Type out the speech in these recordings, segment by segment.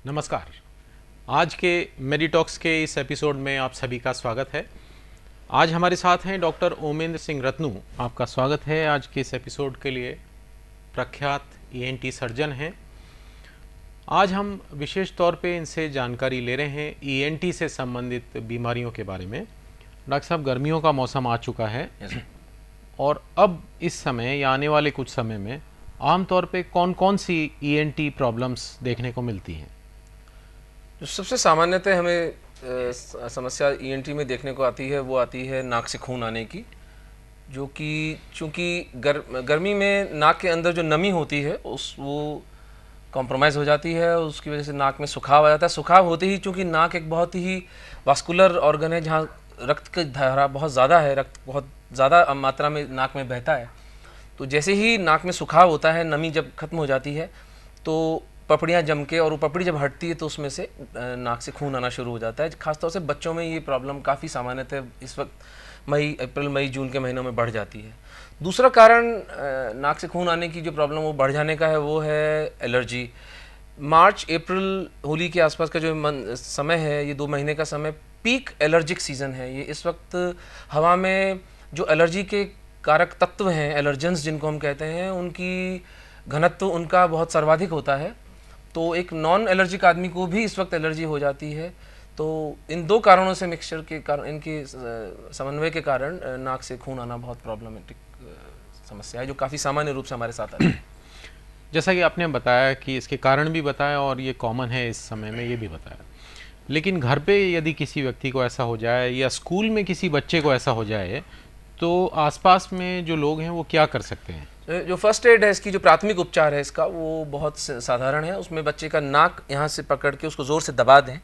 नमस्कार। आज के मेडिटॉक्स के इस एपिसोड में आप सभी का स्वागत है। आज हमारे साथ हैं डॉक्टर ओमेंद्र सिंह रत्नू। आपका स्वागत है आज के इस एपिसोड के लिए। प्रख्यात ईएनटी सर्जन हैं। आज हम विशेष तौर पे इनसे जानकारी ले रहे हैं ईएनटी से संबंधित बीमारियों के बारे में। डॉक्टर साहब, गर्मियों का मौसम आ चुका है और अब इस समय या आने वाले कुछ समय में आमतौर पे कौन कौन सी ईएनटी प्रॉब्लम्स देखने को मिलती हैं? जो सबसे सामान्यतः हमें समस्या ईएनटी में देखने को आती है वो आती है नाक से खून आने की, जो कि चूँकि गर्मी में नाक के अंदर जो नमी होती है वो कॉम्प्रोमाइज़ हो जाती है। उसकी वजह से नाक में सुखाव आ जाता है। सुखाव होते ही चूँकि नाक एक बहुत ही वास्कुलर ऑर्गन है जहाँ रक्त की धारा बहुत ज़्यादा है, रक्त बहुत ज़्यादा मात्रा में नाक में बहता है, तो जैसे ही नाक में सुखाव होता है, नमी जब खत्म हो जाती है तो पपड़ियाँ जम के, और वो पपड़ी जब हटती है तो उसमें से नाक से खून आना शुरू हो जाता है। खासतौर से बच्चों में ये प्रॉब्लम काफ़ी सामान्यतः इस वक्त अप्रैल मई जून के महीनों में बढ़ जाती है। दूसरा कारण नाक से खून आने की जो प्रॉब्लम वो बढ़ जाने का है वो है एलर्जी। मार्च अप्रैल होली के आसपास का जो समय है, ये 2 महीने का समय पीक एलर्जिक सीज़न है। ये इस वक्त हवा में जो एलर्जी के कारक तत्व हैं, एलर्जेंस जिनको हम कहते हैं, उनकी घनत्व उनका बहुत सर्वाधिक होता है। तो एक नॉन एलर्जिक आदमी को भी इस वक्त एलर्जी हो जाती है। तो इन 2 कारणों से मिक्सचर के कारण, इनके समन्वय के कारण नाक से खून आना बहुत प्रॉब्लमेटिक समस्या है, जो काफ़ी सामान्य रूप से हमारे साथ आती है। जैसा कि आपने बताया कि इसके कारण भी बताया और ये कॉमन है इस समय में, ये भी बताया, लेकिन घर पे यदि किसी व्यक्ति को ऐसा हो जाए या स्कूल में किसी बच्चे को ऐसा हो जाए तो आसपास में जो लोग हैं वो क्या कर सकते हैं? जो फर्स्ट एड है, इसकी जो प्राथमिक उपचार है इसका, वो बहुत साधारण है। उसमें बच्चे का नाक यहाँ से पकड़ के उसको ज़ोर से दबा दें,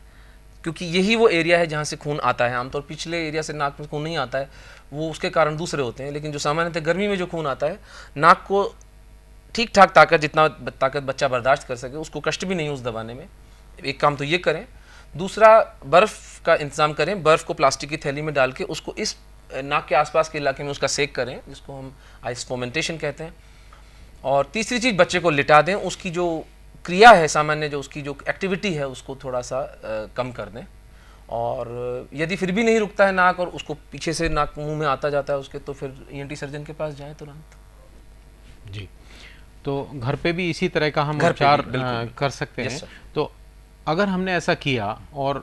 क्योंकि यही वो एरिया है जहाँ से खून आता है। आमतौर पिछले एरिया से नाक में खून नहीं आता है, वो उसके कारण दूसरे होते हैं। लेकिन जो सामान्यतः गर्मी में जो खून आता है, नाक को ठीक ठाक ताकत, जितना ताकत बच्चा बर्दाश्त कर सके, उसको कष्ट भी नहीं उस दबाने में। एक काम तो ये करें। दूसरा, बर्फ़ का इंतज़ाम करें। बर्फ़ को प्लास्टिक की थैली में डाल के उसको इस नाक के आसपास के इलाके में उसका सेक करें, जिसको हम आइस फोमेंटेशन कहते हैं। और तीसरी चीज़, बच्चे को लिटा दें। उसकी जो क्रिया है सामान्य, जो उसकी जो एक्टिविटी है, उसको थोड़ा सा कम कर दें। और यदि फिर भी नहीं रुकता है नाक और उसको पीछे से नाक मुंह में आता जाता है उसके, तो फिर ईएनटी सर्जन के पास जाएं तुरंत। जी, तो घर पे भी इसी तरह का हम उपचार कर सकते हैं। तो अगर हमने ऐसा किया और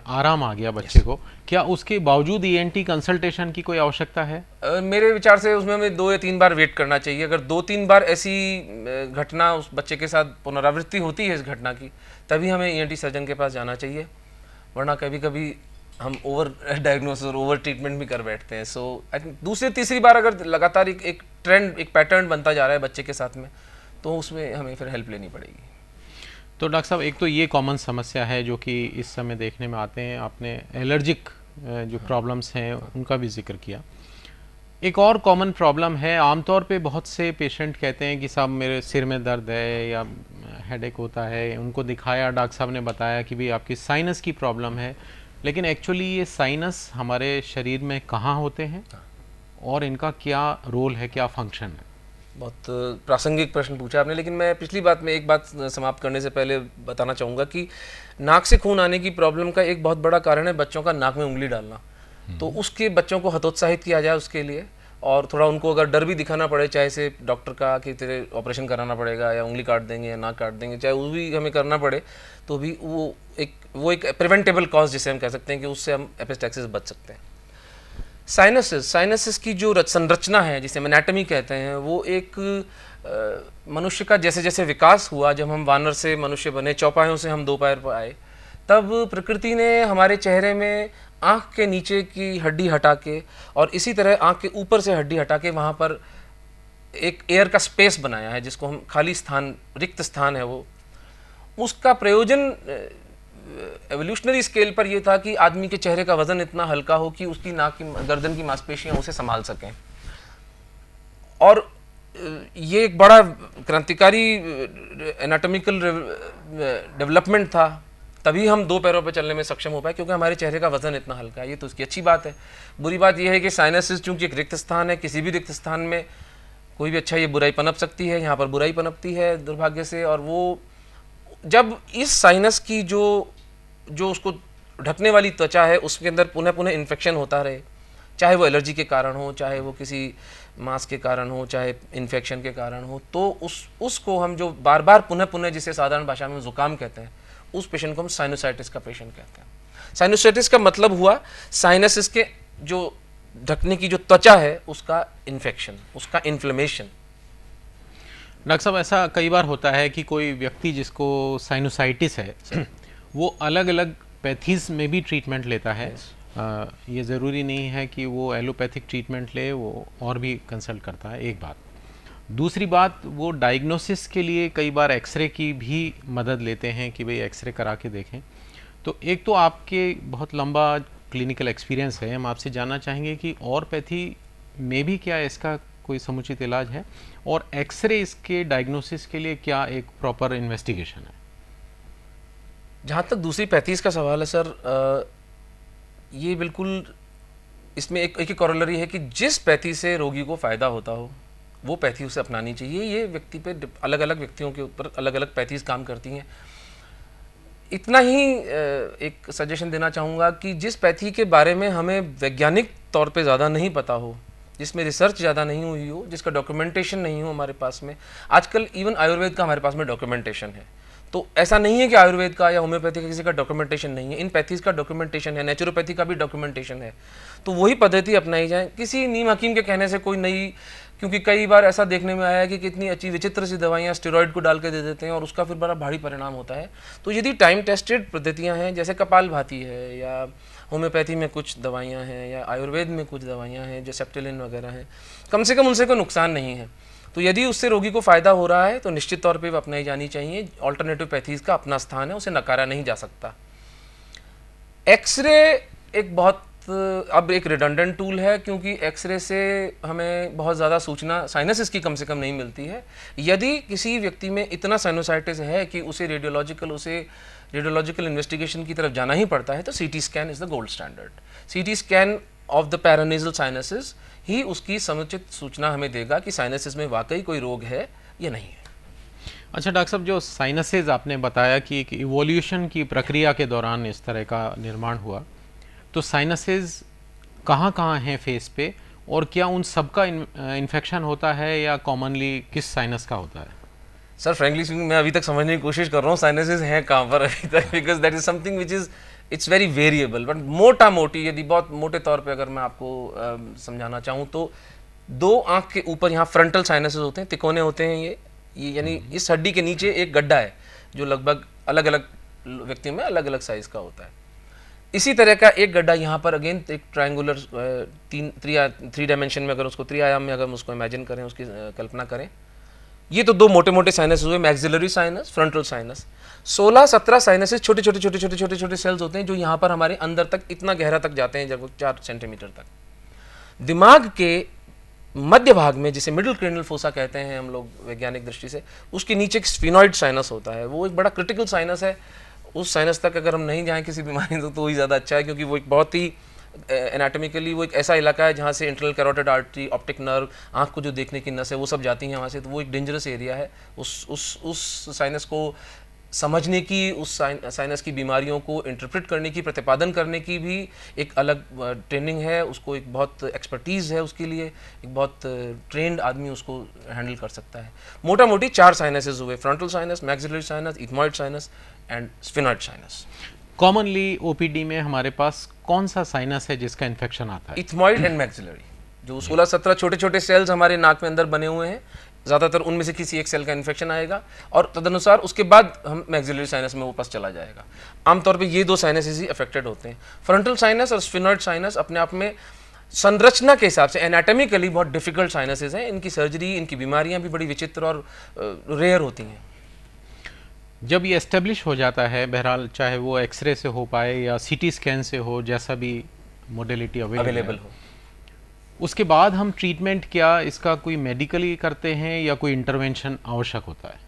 आराम आ गया बच्चे को, क्या उसके बावजूद ईएनटी कंसल्टेशन की कोई आवश्यकता है? मेरे विचार से उसमें हमें 2 या 3 बार वेट करना चाहिए। अगर 2-3 बार ऐसी घटना उस बच्चे के साथ पुनरावृत्ति होती है इस घटना की, तभी हमें ईएनटी सर्जन के पास जाना चाहिए। वरना कभी कभी हम ओवर डायग्नोसिस और ओवर ट्रीटमेंट भी कर बैठते हैं। सो आई थिंक दूसरी तीसरी बार अगर लगातार एक ट्रेंड, एक पैटर्न बनता जा रहा है बच्चे के साथ में, तो उसमें हमें फिर हेल्प लेनी पड़ेगी। तो डॉक्टर साहब, एक तो ये कॉमन समस्या है जो कि इस समय देखने में आते हैं। आपने एलर्जिक जो प्रॉब्लम्स हैं उनका भी जिक्र किया। एक और कॉमन प्रॉब्लम है, आमतौर पे बहुत से पेशेंट कहते हैं कि साहब मेरे सिर में दर्द है या हेडेक होता है। उनको दिखाया, डॉक्टर साहब ने बताया कि भाई आपकी साइनस की प्रॉब्लम है, लेकिन एक्चुअली ये साइनस हमारे शरीर में कहाँ होते हैं और इनका क्या रोल है, क्या फंक्शन है? बहुत प्रासंगिक प्रश्न पूछा आपने। लेकिन मैं पिछली बात में एक बात समाप्त करने से पहले बताना चाहूँगा कि नाक से खून आने की प्रॉब्लम का एक बहुत बड़ा कारण है बच्चों का नाक में उंगली डालना। तो उसके बच्चों को हतोत्साहित किया जाए उसके लिए, और थोड़ा उनको अगर डर भी दिखाना पड़े, चाहे से डॉक्टर का कि तेरे ऑपरेशन कराना पड़ेगा या उंगली काट देंगे या नाक काट देंगे, चाहे वो भी हमें करना पड़े, तो भी वो एक प्रिवेंटेबल कॉज जिसे हम कह सकते हैं कि उससे हम एपिस्टैक्सिस बच सकते हैं। साइनसिस की जो संरचना है, जिसे हम एनाटॉमी कहते हैं, वो एक मनुष्य का जैसे जैसे विकास हुआ, जब हम वानर से मनुष्य बने, चौपायों से हम 2 पैर पर आए, तब प्रकृति ने हमारे चेहरे में आँख के नीचे की हड्डी हटा के और इसी तरह आँख के ऊपर से हड्डी हटा के वहाँ पर एक एयर का स्पेस बनाया है, जिसको हम खाली स्थान, रिक्त स्थान है वो। उसका प्रयोजन एवोल्यूशनरी स्केल पर यह था कि आदमी के चेहरे का वजन इतना हल्का हो कि उसकी नाक की, गर्दन की मांसपेशियां उसे संभाल सकें। और ये एक बड़ा क्रांतिकारी एनाटॉमिकल डेवलपमेंट था। तभी हम 2 पैरों पर चलने में सक्षम हो पाए, क्योंकि हमारे चेहरे का वजन इतना हल्का है। ये तो उसकी अच्छी बात है। बुरी बात यह है कि साइनसिस चूंकि एक रिक्त स्थान है, किसी भी रिक्त स्थान में कोई भी अच्छा ये बुराई पनप सकती है, यहाँ पर बुराई पनपती है दुर्भाग्य से, और वो जब इस साइनस की जो जो उसको ढकने वाली त्वचा है उसके अंदर पुनः पुनः इन्फेक्शन होता रहे, चाहे वो एलर्जी के कारण हो, चाहे वो किसी मांस के कारण हो, चाहे इन्फेक्शन के कारण हो, तो उसको हम जो बार बार पुनः पुनः, जिसे साधारण भाषा में जुकाम कहते हैं, उस पेशेंट को हम साइनोसाइटिस का पेशेंट कहते हैं। साइनोसाइटिस का मतलब हुआ साइनसिस के जो ढकने की जो त्वचा है उसका इन्फेक्शन, उसका इन्फ्लेमेशन। डॉक्टर साहब, ऐसा कई बार होता है कि कोई व्यक्ति जिसको साइनोसाइटिस है वो अलग अलग पैथीज में भी ट्रीटमेंट लेता है। ये ज़रूरी नहीं है कि वो एलोपैथिक ट्रीटमेंट ले, वो और भी कंसल्ट करता है, एक बात। दूसरी बात, वो डायग्नोसिस के लिए कई बार एक्सरे की भी मदद लेते हैं कि भाई एक्सरे करा के देखें। तो एक तो आपके बहुत लंबा क्लिनिकल एक्सपीरियंस है, हम आपसे जानना चाहेंगे कि और पैथी में भी क्या इसका कोई समुचित इलाज है, और एक्सरे इसके डायग्नोसिस के लिए क्या एक प्रॉपर इन्वेस्टिगेशन है? जहाँ तक दूसरी पैथीज का सवाल है सर, ये बिल्कुल इसमें एक कॉरोलरी है कि जिस पैथी से रोगी को फ़ायदा होता हो वो पैथी उसे अपनानी चाहिए। ये व्यक्ति पे अलग अलग व्यक्तियों के ऊपर अलग अलग पैथीज काम करती हैं। इतना ही एक सजेशन देना चाहूँगा कि जिस पैथी के बारे में हमें वैज्ञानिक तौर पे ज़्यादा नहीं पता हो, जिसमें रिसर्च ज़्यादा नहीं हुई हो, जिसका डॉक्यूमेंटेशन नहीं हो हमारे पास में, आजकल इवन आयुर्वेद का हमारे पास में डॉक्यूमेंटेशन है, तो ऐसा नहीं है कि आयुर्वेद का या होम्योपैथी का किसी का डॉक्यूमेंटेशन नहीं है। इन पैथीज का डॉक्यूमेंटेशन है, नेचुरोपैथी का भी डॉक्यूमेंटेशन है, तो वही पद्धति अपनाई जाए। किसी नीम हकीम के कहने से कोई नई, क्योंकि कई बार ऐसा देखने में आया है कि कितनी अच्छी विचित्र सी दवाइयाँ स्टेरॉइड को डाल के दे देते हैं और उसका फिर बड़ा भारी परिणाम होता है। तो यदि टाइम टेस्टेड पद्धतियाँ हैं, जैसे कपालभाति है, या होम्योपैथी में कुछ दवाइयाँ हैं, या आयुर्वेद में कुछ दवाइयाँ हैं जो सेप्टेलिन वगैरह हैं, कम से कम उनसे कोई नुकसान नहीं है, तो यदि उससे रोगी को फ़ायदा हो रहा है तो निश्चित तौर पे वो अपनाई जानी चाहिए। ऑल्टरनेटिव पैथीज का अपना स्थान है, उसे नकारा नहीं जा सकता। एक्सरे एक बहुत अब एक रिडंडेंट टूल है, क्योंकि एक्सरे से हमें बहुत ज़्यादा सूचना साइनसिस की कम से कम नहीं मिलती है। यदि किसी व्यक्ति में इतना साइनोसाइटिस है कि उसे रेडियोलॉजिकल इन्वेस्टिगेशन की तरफ जाना ही पड़ता है, तो CT scan is the gold standard. CT scan of the paranasal sinuses ही उसकी समुचित सूचना हमें देगा कि साइनसिस में वाकई कोई रोग है या नहीं है। अच्छा डॉक्टर साहब, जो साइनसेस आपने बताया कि एक इवोल्यूशन की प्रक्रिया के दौरान इस तरह का निर्माण हुआ, तो साइनसेस कहाँ कहाँ हैं फेस पे, और क्या उन सब का इन्फेक्शन होता है या कॉमनली किस साइनस का होता है? सर फ्रेंकली स्पीकिंग मैं अभी तक समझने की कोशिश कर रहा हूँ साइनसेस हैं कहाँ पर अभी तक, because that is something which is it's very variable. But मोटा मोटी यदि बहुत मोटे तौर पे अगर मैं आपको समझाना चाहूँ तो दो आँख के ऊपर यहाँ फ्रंटल साइनसेस होते हैं, तिकोने होते हैं। ये यानी इस हड्डी के नीचे एक गड्ढा है जो लगभग अलग अलग व्यक्तियों में अलग अलग साइज़ का होता है। इसी तरह का एक गड्ढा यहाँ पर अगेन एक ट्रायंगुलर थ्री डायमेंशन में, अगर उसको त्रिआयाम में अगर हम उसको इमेजिन करें, उसकी कल्पना करें, ये तो दो मोटे मोटे साइनस हुए, maxillary sinus, frontal sinus. 16-17 sinuses छोटे छोटे छोटे छोटे छोटे छोटे सेल्स होते हैं जो यहाँ पर हमारे अंदर तक इतना गहरा तक जाते हैं, जब 4 सेंटीमीटर तक। दिमाग के मध्य भाग में, जिसे मिडिल क्रेनियल फोसा कहते हैं हम लोग वैज्ञानिक दृष्टि से, उसके नीचे एक स्फिनॉइड साइनस होता है। वो एक बड़ा क्रिटिकल साइनस है। उस साइनस तक अगर हम नहीं जाएं किसी बीमारी तो ही ज़्यादा अच्छा है, क्योंकि वो एक बहुत ही एनाटॉमिकली वो एक ऐसा इलाका है जहाँ से internal carotid artery, optic nerve, आँख को जो देखने की नस है, वो सब जाती हैं वहाँ से। तो वो एक डेंजरस एरिया है। उस साइनस को समझने की, उस साइनस की बीमारियों को इंटरप्रेट करने की, प्रतिपादन करने की भी एक अलग ट्रेनिंग है। उसको एक बहुत एक्सपर्टीज़ है उसके लिए, एक बहुत ट्रेंड आदमी उसको हैंडल कर सकता है। मोटा मोटी 4 साइनसेस हुए, frontal sinus, maxillary sinus, ethmoid sinus and sphenoid sinus. Commonly OPD में हमारे पास कौन सा साइनस है जिसका इन्फेक्शन आता है? Ethmoid and maxillary. जो 16-17 छोटे छोटे सेल्स हमारे नाक में अंदर बने हुए हैं, ज़्यादातर उनमें से किसी एक सेल का इन्फेक्शन आएगा और तदनुसार उसके बाद हम मैक्सिलरी साइनस में वापस चला जाएगा। आमतौर पे ये 2 साइनसेस ही अफेक्टेड होते हैं। फ्रंटल साइनस और स्फिनॉइड साइनस अपने आप में संरचना के हिसाब से एनाटॉमिकली बहुत डिफिकल्ट साइनसेस हैं। इनकी सर्जरी, इनकी बीमारियां भी बड़ी विचित्र और रेयर होती हैं। जब ये एस्टेब्लिश हो जाता है, बहरहाल चाहे वो एक्सरे से हो पाए या सीटी स्कैन से हो, जैसा भी मोडेलिटी अवेलेबल हो, उसके बाद हम ट्रीटमेंट क्या इसका कोई मेडिकली करते हैं या कोई इंटरवेंशन आवश्यक होता है?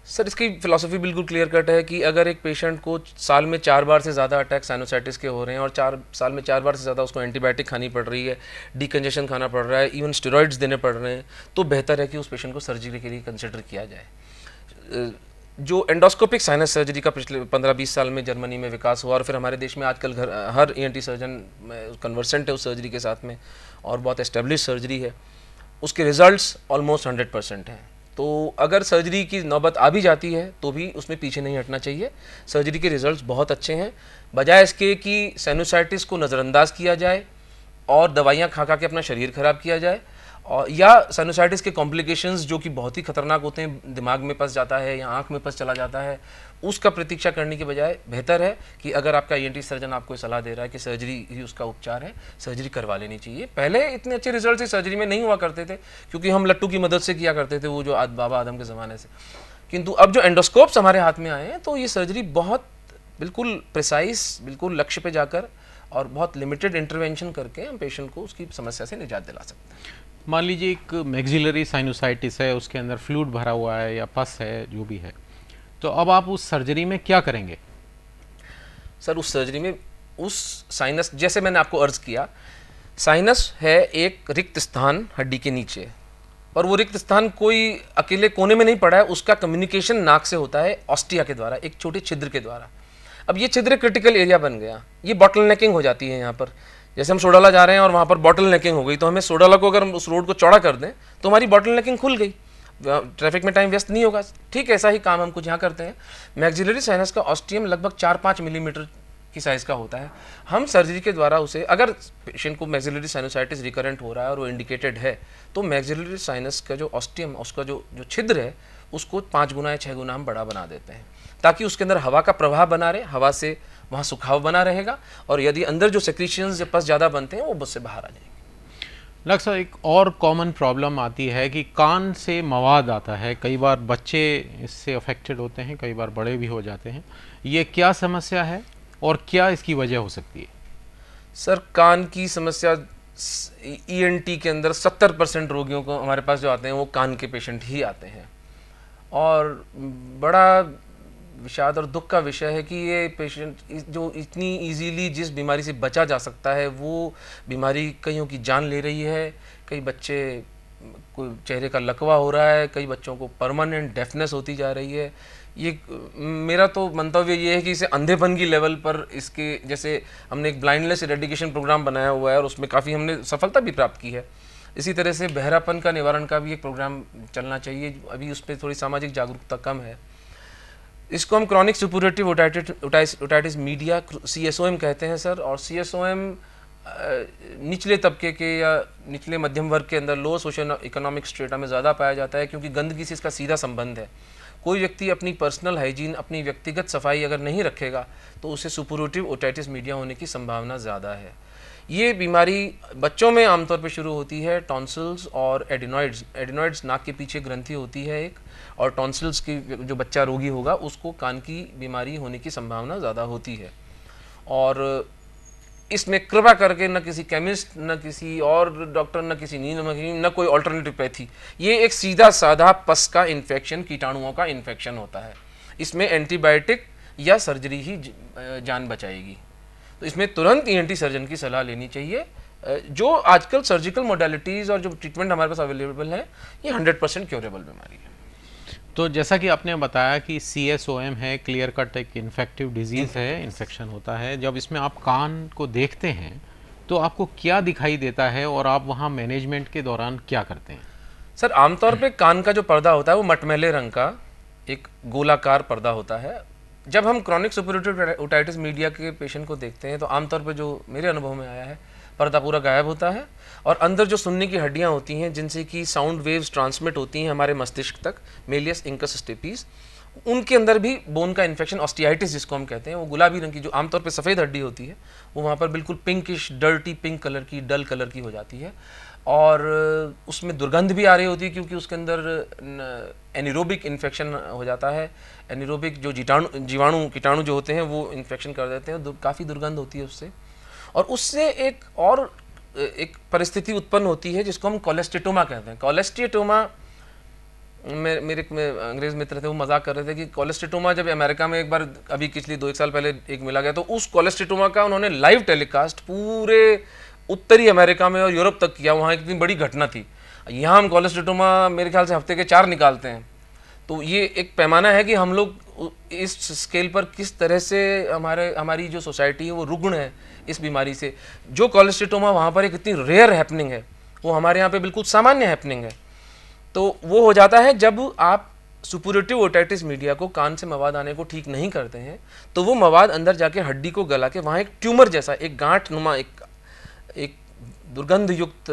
सर इसकी फिलॉसफी बिल्कुल क्लियर कट है कि अगर एक पेशेंट को साल में 4 बार से ज़्यादा अटैक साइनोसाइटिस के हो रहे हैं और 4 साल में 4 बार से ज़्यादा उसको एंटीबायोटिक खानी पड़ रही है, डीकंजेशन खाना पड़ रहा है, इवन स्टेरॉइड्स देने पड़ रहे हैं, तो बेहतर है कि उस पेशेंट को सर्जरी के लिए कंसिडर किया जाए। जो एंडोस्कोपिक साइनस सर्जरी का पिछले 15-20 साल में जर्मनी में विकास हुआ और फिर हमारे देश में आजकल हर ईएनटी सर्जन कन्वर्सेंट है उस सर्जरी के साथ में और बहुत एस्टेब्लिश सर्जरी है, उसके रिजल्ट्स ऑलमोस्ट 100% हैं। तो अगर सर्जरी की नौबत आ भी जाती है तो भी उसमें पीछे नहीं हटना चाहिए। सर्जरी के रिजल्ट्स बहुत अच्छे हैं, बजाय इसके कि साइनोसाइटिस को नज़रअंदाज किया जाए और दवाइयाँ खा खा के अपना शरीर खराब किया जाए, और या साइनोसाइटिस के कॉम्प्लिकेशंस जो कि बहुत ही खतरनाक होते हैं, दिमाग में पस जाता है या आंख में पस चला जाता है, उसका प्रतीक्षा करने के बजाय बेहतर है कि अगर आपका ईएनटी सर्जन आपको सलाह दे रहा है कि सर्जरी ही उसका उपचार है, सर्जरी करवा लेनी चाहिए। पहले इतने अच्छे रिजल्ट सर्जरी में नहीं हुआ करते थे क्योंकि हम लट्टू की मदद से किया करते थे, वो जो बाबा आदम के ज़माने से। किंतु अब जो एंडोस्कोप्स हमारे हाथ में आए हैं तो ये सर्जरी बहुत बिल्कुल प्रिसाइज, बिल्कुल लक्ष्य पे जाकर और बहुत लिमिटेड इंटरवेंशन करके हम पेशेंट को उसकी समस्या से निजात दिला सकते हैं। मान लीजिए एक मैक्सिलरी साइनोसाइटिस है, उसके अंदर फ्लूइड भरा हुआ है या पस है, जो भी है, तो अब आप उस सर्जरी में क्या करेंगे? सर उस सर्जरी में उस साइनस, जैसे मैंने आपको अर्ज किया, साइनस है एक रिक्त स्थान हड्डी के नीचे, और वो रिक्त स्थान कोई अकेले कोने में नहीं पड़ा है, उसका कम्युनिकेशन नाक से होता है ऑस्टिया के द्वारा, एक छोटे छिद्र के द्वारा। अब ये छिद्र क्रिटिकल एरिया बन गया, ये बॉटल नेकिंग हो जाती है यहाँ पर। जैसे हम सोडाला जा रहे हैं और वहाँ पर बॉटल नेकिंग हो गई, तो हमें सोडाला को अगर हम उस रोड को चौड़ा कर दें तो हमारी बॉटल नेकिंग खुल गई, ट्रैफिक में टाइम व्यस्त नहीं होगा। ठीक ऐसा ही काम हम कुछ यहाँ करते हैं। मैक्सिलरी साइनस का ऑस्टियम लगभग 4-5 मिलीमीटर की साइज़ का होता है। हम सर्जरी के द्वारा उसे, अगर पेशेंट को मैक्सिलरी साइनोसाइटिस रिकरेंट हो रहा है और वो इंडिकेटेड है, तो मैक्सिलरी साइनस का जो ऑस्टियम, उसका जो छिद्र है, उसको 5 गुना या 6 गुना हम बड़ा बना देते हैं ताकि उसके अंदर हवा का प्रवाह बना रहे, हवा से वहाँ सुखाव बना रहेगा, और यदि अंदर जो सेक्रीशंस या पस ज़्यादा बनते हैं वो बस से बाहर आ जाएंगे। डॉक्टर साहब, एक और कॉमन प्रॉब्लम आती है कि कान से मवाद आता है, कई बार बच्चे इससे अफेक्टेड होते हैं, कई बार बड़े भी हो जाते हैं। ये क्या समस्या है और क्या इसकी वजह हो सकती है? सर कान की समस्या ईएनटी के अंदर 70% रोगियों को हमारे पास जो आते हैं वो कान के पेशेंट ही आते हैं, और बड़ा विषाद और दुख का विषय है कि ये पेशेंट जो इतनी इजीली जिस बीमारी से बचा जा सकता है वो बीमारी कईयों की जान ले रही है। कई बच्चे कोई चेहरे का लकवा हो रहा है, कई बच्चों को परमानेंट डेफनेस होती जा रही है। ये मेरा तो मंतव्य ये है कि इसे अंधेपन की लेवल पर, इसके जैसे हमने एक ब्लाइंडनेस इरेडिकेशन प्रोग्राम बनाया हुआ है और उसमें काफ़ी हमने सफलता भी प्राप्त की है, इसी तरह से बहरापन का निवारण का भी एक प्रोग्राम चलना चाहिए। अभी उस पर थोड़ी सामाजिक जागरूकता कम है। इसको हम chronic suppurative otitis media CSOM कहते हैं सर, और CSOM निचले तबके के या निचले मध्यम वर्ग के अंदर, लो सोशल इकोनॉमिक स्ट्रेटा में ज़्यादा पाया जाता है क्योंकि गंदगी से इसका सीधा संबंध है। कोई व्यक्ति अपनी पर्सनल हाइजीन, अपनी व्यक्तिगत सफाई अगर नहीं रखेगा तो उसे सुपुरेटिव ओटाइटिस मीडिया होने की संभावना ज़्यादा है। ये बीमारी बच्चों में आमतौर पर शुरू होती है टॉन्सिल्स और एडिनॉइड्स नाक के पीछे ग्रंथि होती है एक, और टॉन्सिल्स की जो बच्चा रोगी होगा उसको कान की बीमारी होने की संभावना ज़्यादा होती है। और इसमें कृपा करके न किसी केमिस्ट, न किसी और डॉक्टर, न किसी न कोई ऑल्टरनेटिव पैथी, ये एक सीधा साधा पस का इन्फेक्शन, कीटाणुओं का इन्फेक्शन होता है। इसमें एंटीबायोटिक या सर्जरी ही जान बचाएगी। तो इसमें तुरंत ENT सर्जन की सलाह लेनी चाहिए। जो आजकल सर्जिकल मोडालिटीज़ और जो ट्रीटमेंट हमारे पास अवेलेबल है, ये 100% क्योरेबल बीमारी है। तो जैसा कि आपने बताया कि CSOM है, क्लियर कट एक इन्फेक्टिव डिजीज़ है, इन्फेक्शन होता है। जब इसमें आप कान को देखते हैं तो आपको क्या दिखाई देता है और आप वहाँ मैनेजमेंट के दौरान क्या करते हैं? सर आमतौर पे कान का जो पर्दा होता है वो मटमैले रंग का एक गोलाकार पर्दा होता है। जब हम क्रॉनिक सुपुरेटिव ओटाइटिस मीडिया के पेशेंट को देखते हैं तो आमतौर पर जो मेरे अनुभव में आया है, पर्दा पूरा गायब होता है और अंदर जो सुनने की हड्डियां होती हैं जिनसे कि साउंड वेव्स ट्रांसमिट होती हैं हमारे मस्तिष्क तक, मेलियस इंकस स्टेपीज, उनके अंदर भी बोन का इन्फेक्शन, ऑस्टियाइटिस जिसको हम कहते हैं, वो गुलाबी रंग की जो आमतौर पे सफ़ेद हड्डी होती है वो वहाँ पर बिल्कुल पिंकिश, डर्टी पिंक कलर की, डल कलर की हो जाती है और उसमें दुर्गंध भी आ रही होती है क्योंकि उसके अंदर एनिरोबिक इन्फेक्शन हो जाता है। एनिरोबिक जो कीटाणु जो होते हैं वो इन्फेक्शन कर देते हैं, काफ़ी दुर्गंध होती है उससे। और उससे एक परिस्थिति उत्पन्न होती है जिसको हम कोलेस्टेटोमा कहते हैं। कोलेस्टेटोमा, मेरे अंग्रेज मित्र थे, वो मजाक कर रहे थे कि कोलेस्टेटोमा जब अमेरिका में एक बार अभी पिछली 2-1 साल पहले एक मिला गया तो उस कोलेस्टेटोमा का उन्होंने लाइव टेलीकास्ट पूरे उत्तरी अमेरिका में और यूरोप तक किया। वहाँ एक इतनी बड़ी घटना थी। यहाँ हम कोलेस्टेटोमा मेरे ख्याल से हफ्ते के 4 निकालते हैं। तो ये एक पैमाना है कि हम लोग इस स्केल पर किस तरह से हमारी जो सोसाइटी है वो रुग्ण है इस बीमारी से। जो कोलेस्टेटोमा वहाँ पर एक इतनी रेयर हैपनिंग है, वो हमारे यहाँ पे बिल्कुल सामान्य हैपनिंग है। तो वो हो जाता है जब आप सुपुरेटिव ओटाइटिस मीडिया को, कान से मवाद आने को ठीक नहीं करते हैं, तो वो मवाद अंदर जाके हड्डी को गला के वहाँ एक ट्यूमर जैसा, एक गांठ नुमा, एक दुर्गंध युक्त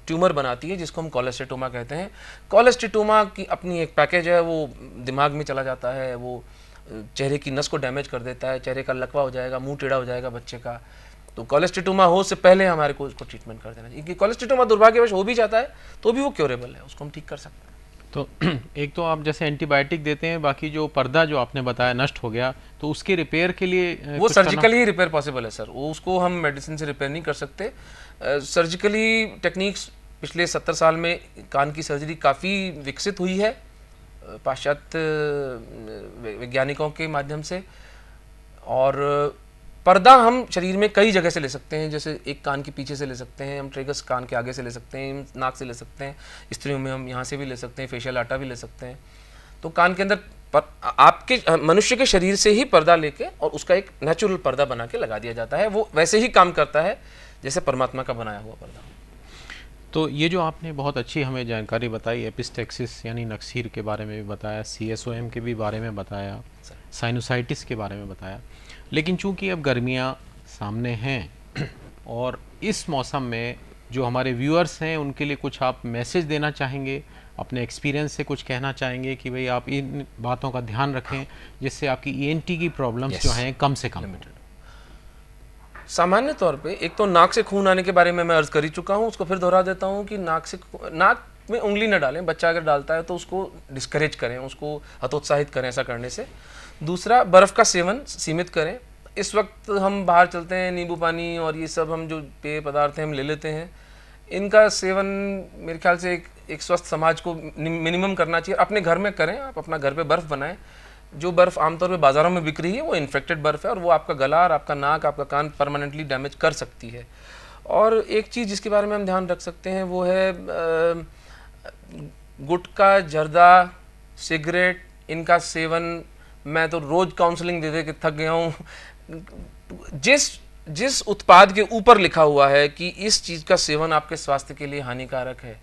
ट्यूमर बनाती है, जिसको हम कोलेस्टेटोमा कहते हैं। कोलेस्टेटोमा की अपनी एक पैकेज है, वो दिमाग में चला जाता है, वो चेहरे की नस को डैमेज कर देता है, चेहरे का लकवा हो जाएगा, मुंह टेढ़ा हो जाएगा बच्चे का। तो कोलेस्टेटोमा हो से पहले हमारे को उसको ट्रीटमेंट कर देना चाहिए, क्योंकि कोलेस्टेटोमा दुर्भाग्यवश हो भी जाता है तो भी वो क्योरेबल है, उसको हम ठीक कर सकते हैं। तो एक तो आप जैसे एंटीबायोटिक देते हैं, बाकी जो पर्दा जो आपने बताया नष्ट हो गया, तो उसके रिपेयर के लिए वो सर्जिकली ही रिपेयर पॉसिबल है सर, वो उसको हम मेडिसिन से रिपेयर नहीं कर सकते। सर्जिकली टेक्निक्स पिछले 70 साल में कान की सर्जरी काफ़ी विकसित हुई है पाश्चात्य वैज्ञानिकों के माध्यम से। और पर्दा हम शरीर में कई जगह से ले सकते हैं, जैसे एक कान के पीछे से ले सकते हैं हम, ट्रेगस कान के आगे से ले सकते हैं, नाक से ले सकते हैं, स्त्रियों में हम यहाँ से भी ले सकते हैं, फेशियल आटा भी ले सकते हैं। तो कान के अंदर आपके मनुष्य के शरीर से ही पर्दा लेके और उसका एक नेचुरल पर्दा बना के लगा दिया जाता है, वो वैसे ही काम करता है जैसे परमात्मा का बनाया हुआ पर्दा। तो ये जो आपने बहुत अच्छी हमें जानकारी बताई, एपिस्टेक्सिस यानी नक्सीर के बारे में भी बताया, CSOM के भी बारे में बताया, साइनोसाइटिस के बारे में बताया, लेकिन चूंकि अब गर्मियाँ सामने हैं और इस मौसम में जो हमारे व्यूअर्स हैं उनके लिए कुछ आप मैसेज देना चाहेंगे, अपने एक्सपीरियंस से कुछ कहना चाहेंगे कि भाई आप इन बातों का ध्यान रखें जिससे आपकी ENT की प्रॉब्लम्स जो हैं कम से कम। सामान्य तौर पे एक तो नाक से खून आने के बारे में मैं अर्ज कर ही चुका हूँ, उसको फिर दोहरा देता हूँ कि नाक में उंगली न डालें। बच्चा अगर डालता है तो उसको डिस्करेज करें, उसको हतोत्साहित करें ऐसा करने से। दूसरा, बर्फ़ का सेवन सीमित करें। इस वक्त हम बाहर चलते हैं, नींबू पानी और ये सब हम जो पेय पदार्थ हैं हम ले लेते हैं, इनका सेवन मेरे ख्याल से एक स्वस्थ समाज को मिनिमम करना चाहिए। अपने घर में करें, आप अपना घर पे बर्फ़ बनाएं। जो बर्फ़ आमतौर पे बाज़ारों में बिक रही है वो इन्फेक्टेड बर्फ़ है और वो आपका गला और आपका नाक, आपका कान परमानेंटली डैमेज कर सकती है। और एक चीज़ जिसके बारे में हम ध्यान रख सकते हैं वो है गुटखा, जर्दा, सिगरेट, इनका सेवन मैं तो रोज़ काउंसलिंग दे दे के थक गया हूँ। जिस उत्पाद के ऊपर लिखा हुआ है कि इस चीज़ का सेवन आपके स्वास्थ्य के लिए हानिकारक है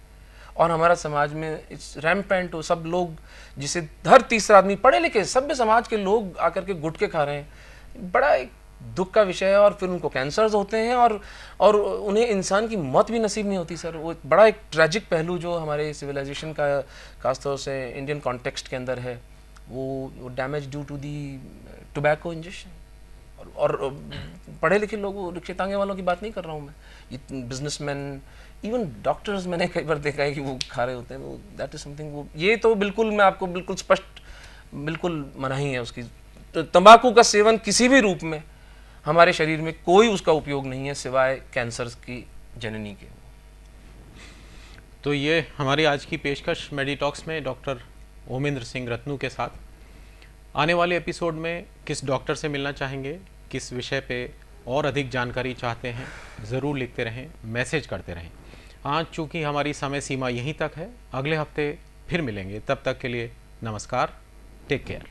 और हमारा समाज में इट्स रैम्पेंट हो, सब लोग, जिसे हर तीसरा आदमी, पढ़े लिखे सभ्य समाज के लोग आकर के गुटखे खा रहे हैं, बड़ा एक दुख का विषय है। और फिर उनको कैंसर्स होते हैं और उन्हें इंसान की मौत भी नसीब नहीं होती सर। वो बड़ा एक ट्रैजिक पहलू जो हमारे सिविलाइजेशन का खासतौर से इंडियन कॉन्टेक्स्ट के अंदर है, वो damage due to the tobacco injection. और पढ़े लिखे लोग, रिक्शे तांगे वालों की बात नहीं कर रहा हूँ मैं, ये बिजनेसमैन, इवन डॉक्टर्स मैंने कई बार देखा है कि वो खा रहे होते हैं। वो दैट इज समथिंग, वो ये तो बिल्कुल मैं आपको बिल्कुल स्पष्ट, बिल्कुल मनाही है उसकी। तो तंबाकू का सेवन किसी भी रूप में हमारे शरीर में कोई उसका उपयोग नहीं है सिवाय कैंसर की जननी के। तो ये हमारी आज की पेशकश मेडिटॉक्स में डॉक्टर ओमेंद्र सिंह रत्नू के साथ। आने वाले एपिसोड में किस डॉक्टर से मिलना चाहेंगे, किस विषय पे और अधिक जानकारी चाहते हैं, ज़रूर लिखते रहें, मैसेज करते रहें। आज चूँकि हमारी समय सीमा यहीं तक है, अगले हफ्ते फिर मिलेंगे। तब तक के लिए नमस्कार, टेक केयर।